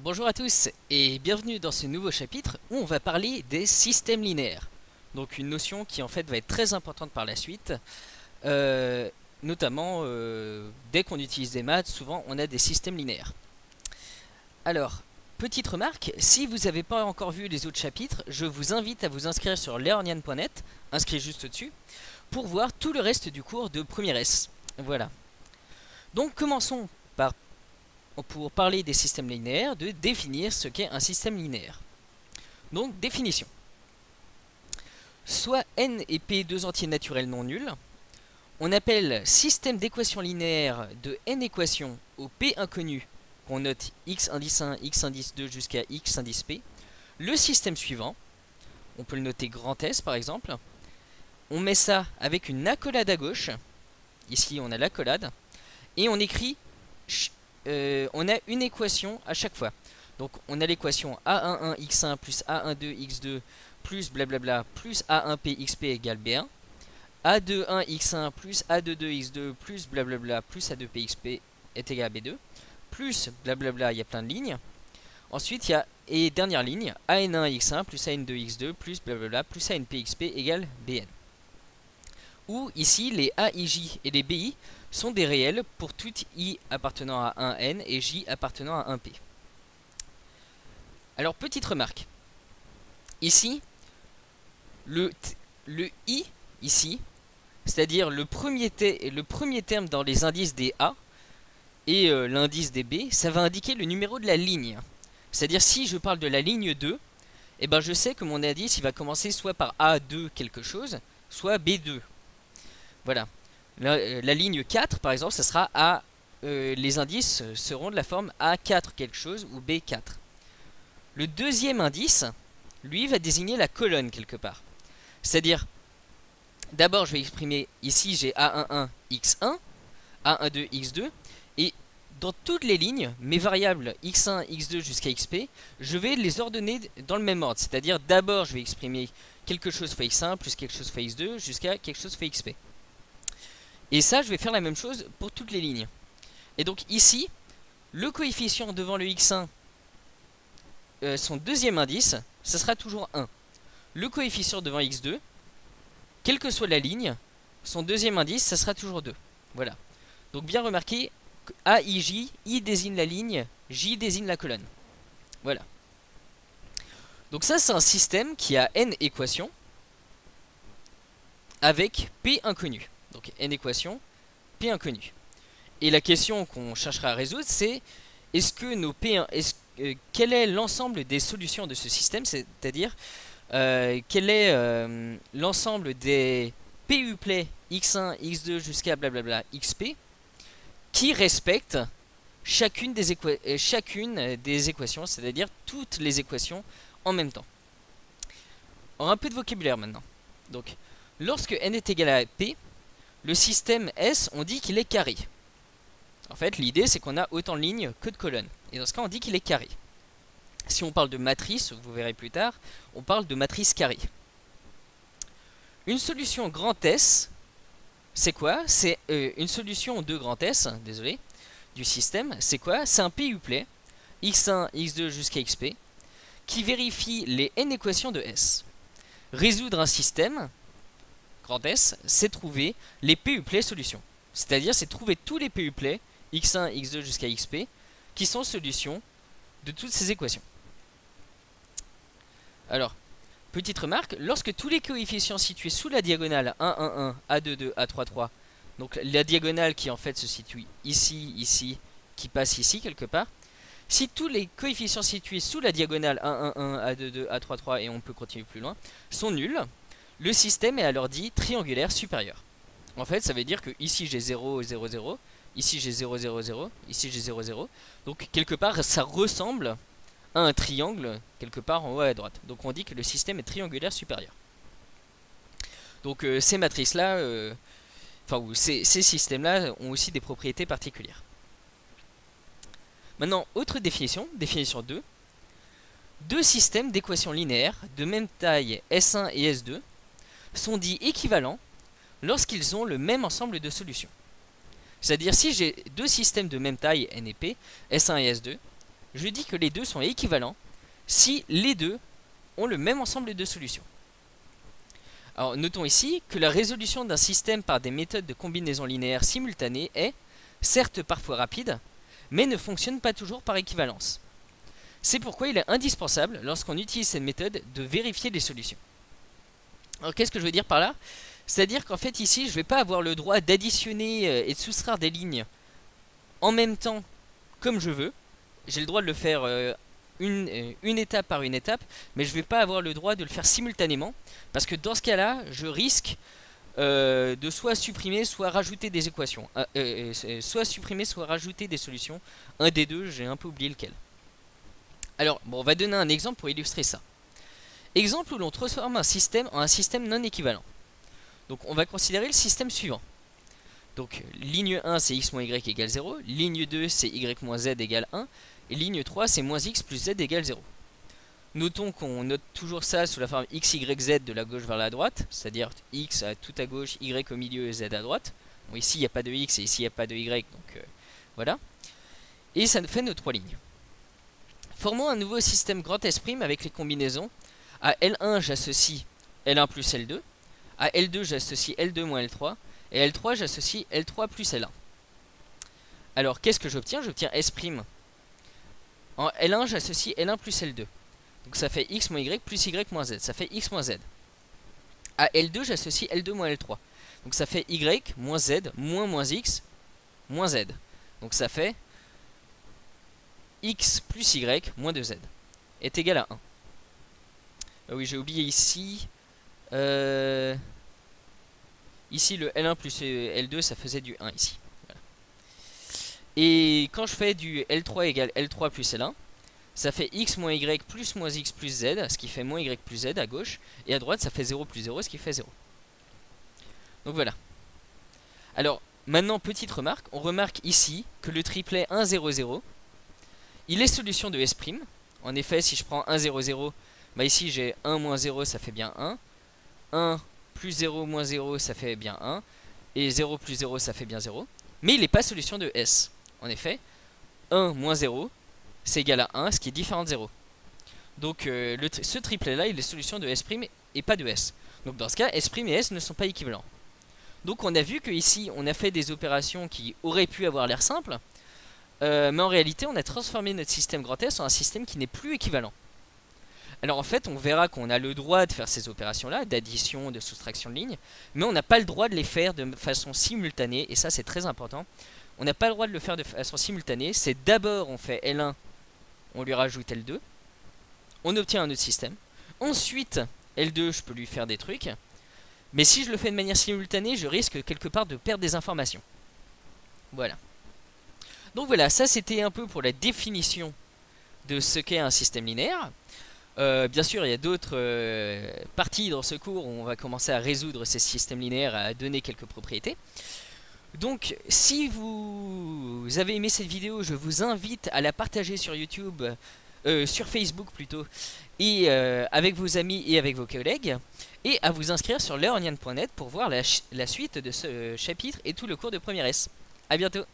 Bonjour à tous et bienvenue dans ce nouveau chapitre où on va parler des systèmes linéaires. Donc une notion qui en fait va être très importante par la suite, euh, notamment dès qu'on utilise des maths, souvent on a des systèmes linéaires. Alors, petite remarque, si vous n'avez pas encore vu les autres chapitres, je vous invite à vous inscrire sur learnian.net, inscrit juste au-dessus, pour voir tout le reste du cours de premier S. Voilà. Donc commençons par pour parler des systèmes linéaires, de définir ce qu'est un système linéaire. Donc, définition. Soit n et p deux entiers naturels non nuls, on appelle système d'équations linéaires de n équations au p inconnu, qu'on note x indice 1, x indice 2 jusqu'à x indice p, le système suivant, on peut le noter grand S par exemple, on met ça avec une accolade à gauche, ici on a l'accolade, et on écrit on a une équation à chaque fois. Donc on a l'équation a11 x1 plus a12 x2 plus blablabla plus a1p xp égale b1, a21 x1 plus a22 x2 plus blablabla plus a2p xp est égal à b2, plus blablabla, il y a plein de lignes. Ensuite il y a, et dernière ligne, an1 x1 plus an2 x2 plus blablabla plus anp xp égale bn. Où ici les aij et les bi sont des réels pour tout i appartenant à un n et j appartenant à un p. Alors petite remarque, ici le i ici, c'est-à-dire le premier terme dans les indices des a et l'indice des b, ça va indiquer le numéro de la ligne. C'est-à-dire si je parle de la ligne 2, et ben je sais que mon indice il va commencer soit par a2 quelque chose, soit b2. Voilà. La ligne 4, par exemple, ça sera A. Les indices seront de la forme A4 quelque chose ou B4. Le deuxième indice, lui, va désigner la colonne quelque part. C'est-à-dire, d'abord, je vais exprimer ici, j'ai A11 x1, A12 x2, et dans toutes les lignes, mes variables x1, x2 jusqu'à xp, je vais les ordonner dans le même ordre. C'est-à-dire, d'abord, je vais exprimer quelque chose fois x1 plus quelque chose fois x2 jusqu'à quelque chose fois xp. Et ça, je vais faire la même chose pour toutes les lignes. Et donc ici, le coefficient devant le x1, son deuxième indice, ça sera toujours 1. Le coefficient devant x2, quelle que soit la ligne, son deuxième indice, ça sera toujours 2. Voilà. Donc bien remarquer, A, I, J, I désigne la ligne, J désigne la colonne. Voilà. Donc ça, c'est un système qui a n équations avec P inconnu. Donc n équations, P inconnu. Et la question qu'on cherchera à résoudre, c'est est-ce que nos P1, quel est l'ensemble des solutions de ce système, c'est-à-dire quel est l'ensemble des PUplay x1, x2 jusqu'à blablabla xp qui respectent chacune des équations, c'est-à-dire toutes les équations en même temps. Alors un peu de vocabulaire maintenant. Donc, lorsque n est égal à p, le système S, on dit qu'il est carré. En fait, l'idée, c'est qu'on a autant de lignes que de colonnes. Et dans ce cas, on dit qu'il est carré. Si on parle de matrice, vous verrez plus tard, on parle de matrice carrée. Une solution grand S, c'est quoi? C'est une solution de grand S, désolé, du système. C'est quoi? C'est un PUplay, x1, x2 jusqu'à xp, qui vérifie les n équations de S. Résoudre un système grand S, c'est trouver les PUplay solutions. C'est-à-dire, c'est trouver tous les PUplay, x1, x2 jusqu'à xp, qui sont solutions de toutes ces équations. Alors, petite remarque, lorsque tous les coefficients situés sous la diagonale 1, 1, 1, A2, 2, A3, 3, donc la diagonale qui en fait se situe ici, ici, qui passe ici quelque part, si tous les coefficients situés sous la diagonale 1, 1, 1, A2, 2, A3, 3, et on peut continuer plus loin, sont nuls, le système est alors dit triangulaire supérieur. En fait, ça veut dire que ici j'ai 0, 0, 0, ici j'ai 0, 0, 0, ici j'ai 0, 0. Donc quelque part, ça ressemble à un triangle, quelque part en haut à droite. Donc on dit que le système est triangulaire supérieur. Donc ces matrices-là, ces systèmes-là ont aussi des propriétés particulières. Maintenant, autre définition, définition 2. Deux systèmes d'équations linéaires de même taille S1 et S2 sont dits équivalents lorsqu'ils ont le même ensemble de solutions. C'est-à-dire si j'ai deux systèmes de même taille n et p, S1 et S2, Je dis que les deux sont équivalents si les deux ont le même ensemble de solutions. Alors notons ici que la résolution d'un système par des méthodes de combinaison linéaire simultanées est, certes parfois rapide, mais ne fonctionne pas toujours par équivalence. C'est pourquoi il est indispensable, lorsqu'on utilise cette méthode, de vérifier les solutions. Alors qu'est-ce que je veux dire par là? C'est-à-dire qu'en fait ici, je ne vais pas avoir le droit d'additionner et de soustraire des lignes en même temps comme je veux. J'ai le droit de le faire une étape par une étape, mais je ne vais pas avoir le droit de le faire simultanément, parce que dans ce cas-là, je risque de soit supprimer, soit rajouter des équations. Soit supprimer, soit rajouter des solutions. Un des deux, j'ai un peu oublié lequel. Alors, bon, on va donner un exemple pour illustrer ça. Exemple où l'on transforme un système en un système non équivalent. Donc, on va considérer le système suivant. Donc, ligne 1, c'est x moins y égale 0. Ligne 2, c'est y moins z égale 1. Et ligne 3, c'est moins x plus z égale 0. Notons qu'on note toujours ça sous la forme x, y, z de la gauche vers la droite. C'est-à-dire x tout à gauche, y au milieu et z à droite. Bon, ici, il n'y a pas de x et ici, il n'y a pas de y. Donc, voilà. Et ça nous fait nos trois lignes. Formons un nouveau système grand S' avec les combinaisons. À L1, j'associe L1 plus L2. À L2, j'associe L2 moins L3. Et L3, j'associe L3 plus L1. Alors, qu'est-ce que j'obtiens? J'obtiens S'. En L1, j'associe L1 plus L2. Donc ça fait x moins y plus y moins z. Ça fait x moins z. À L2, j'associe L2 moins L3. Donc ça fait y moins z moins x moins z. Donc ça fait x plus y moins 2z est égal à 1. Ah oui, j'ai oublié ici. Ici, le L1 plus L2, ça faisait du 1 ici. Voilà. Et quand je fais du L3 égale L3 plus L1, ça fait x moins y plus moins x plus z, ce qui fait moins y plus z à gauche. Et à droite, ça fait 0 plus 0, ce qui fait 0. Donc voilà. Alors, maintenant, petite remarque. On remarque ici que le triplet 1, 0, 0, il est solution de S'. En effet, si je prends 1, 0, 0, bah ici j'ai 1 moins 0, ça fait bien 1. 1 plus 0 moins 0, ça fait bien 1. Et 0 plus 0, ça fait bien 0. Mais il n'est pas solution de S. En effet, 1 moins 0, c'est égal à 1, ce qui est différent de 0. Donc ce triplet là, il est solution de S' et pas de S. Donc dans ce cas, S' et S ne sont pas équivalents. Donc on a vu que ici on a fait des opérations qui auraient pu avoir l'air simples, mais en réalité on a transformé notre système grand S en un système qui n'est plus équivalent. Alors en fait on verra qu'on a le droit de faire ces opérations là, d'addition, de soustraction de lignes, mais on n'a pas le droit de les faire de façon simultanée, et ça c'est très important. On n'a pas le droit de le faire de façon simultanée. C'est d'abord on fait L1, on lui rajoute L2, on obtient un autre système. Ensuite L2, je peux lui faire des trucs, mais si je le fais de manière simultanée, je risque quelque part de perdre des informations. Voilà. Donc voilà, ça c'était un peu pour la définition de ce qu'est un système linéaire. Bien sûr, il y a d'autres parties dans ce cours où on va commencer à résoudre ces systèmes linéaires, à donner quelques propriétés. Donc, si vous avez aimé cette vidéo, je vous invite à la partager sur YouTube, sur Facebook plutôt, et avec vos amis et avec vos collègues, et à vous inscrire sur learnian.net pour voir la suite de ce chapitre et tout le cours de première S. A bientôt.